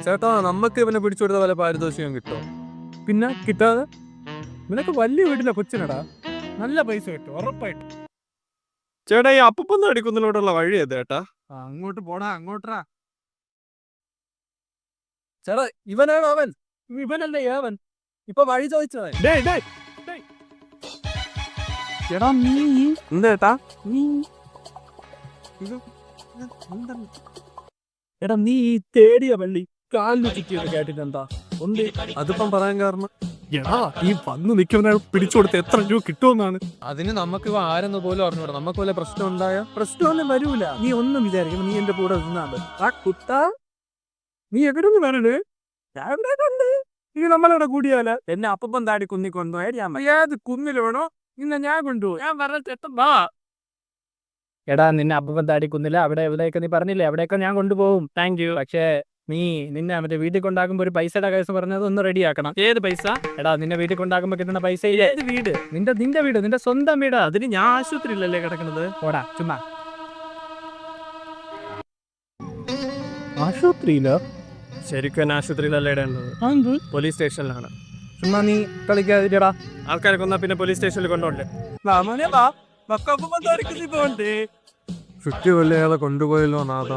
ചേട്ടാ നമുക്ക് ഇവനെ പിടിച്ചു കൊടുത്ത പോലെ പാരിതോഷികം കിട്ടോ? പിന്നെ കിട്ടാതെ നിനക്ക് വലിയ വീട്ടിലെ കൊച്ചിനടാ, നല്ല പൈസ കിട്ടും ഉറപ്പായിട്ട്. ചേട്ടാ ഈ അപ്പൂപ്പൻ അടിക്കുന്നതിലോട്ടുള്ള വഴി ഏത് ചേട്ടാ? അങ്ങോട്ട് പോടാ, അങ്ങോട്ടാ. ചേട്ടാ ഇവനാണ് അവൻ, ഇവനല്ലേ അവൻ. ഇപ്പൊ വഴി ചോദിച്ചത്. ചേട്ടാ നീ എന്തേട്ടാ എടാ നീ ഈ തേടിയ പള്ളി കാലിന് ചുറ്റിയത് കേട്ടിട്ടെന്താ ഉണ്ട്? അതിപ്പം പറയാൻ കാരണം എടാ ഈ വന്ന് നിൽക്കുന്നവനെ പിടിച്ചു കൊടുത്ത് എത്ര രൂപ കിട്ടുമെന്നാണ്. അതിന് നമുക്ക് ആരെന്ന് പോലും അറിഞ്ഞൂടാ. നമുക്ക് വല്ല പ്രശ്നം ഉണ്ടായ പ്രശ്നമൊന്നും വരൂല. നീ ഒന്നും വിചാരിക്കും, നീ എന്റെ കൂടെ നിന്നാണ്. ആ കുത്താ നീ എവിടെ നിന്ന് വരണേ? നീ നമ്മളിവിടെ കൂടിയാല എന്നെ അപ്പം താടി കുന്നി കൊണ്ടുപോയാൽ ഞാൻ ഏത് കുന്നിൽ വേണോ ഇന്ന് ഞാൻ കൊണ്ടുപോകും. ഞാൻ പറഞ്ഞിട്ടെത്താ. എടാ നിന്നെ അപ്പം താടി കുന്നില്ല, അവിടെ എവിടെയൊക്കെ നീ പറഞ്ഞില്ലേ, അവിടെയൊക്കെ ഞാൻ കൊണ്ടുപോകും. Thank you. പക്ഷേ നീ നിന്നെ മറ്റേ വീട്ടിൽ കൊണ്ടാക്കുമ്പോ ഒരു പൈസയുടെ കേസ് പറഞ്ഞത് ഒന്ന് റെഡി ആക്കണം. ഏത് പൈസ? എടാ നിന്നെ വീട്ടിൽ കൊണ്ടാക്കുമ്പോ കിട്ടുന്ന പൈസ. ഏത് വീട്? നിന്റെ വീട്, നിന്റെ സ്വന്തം വീടാ. അതിന് ഞാൻ ആശുപത്രിയിലല്ലേ കിടക്കുന്നത്. ഓടാ ചുമ്മാ. ആശുപത്രിയിലോ? ശരിക്കും ആശുപത്രിയിലല്ലേ ഇടേണ്ടത്? പോലീസ് സ്റ്റേഷനിലാണ്. ചുമ്മാ നീ കളിക്കാതിരടാ. ആൾക്കാരെ കൊന്നാ പിന്നെ പോലീസ് സ്റ്റേഷനിൽ കൊണ്ടോണ്ടേ? ചുറ്റി കൊല്ലയാളെ കൊണ്ടുപോയല്ലോ നാഥ.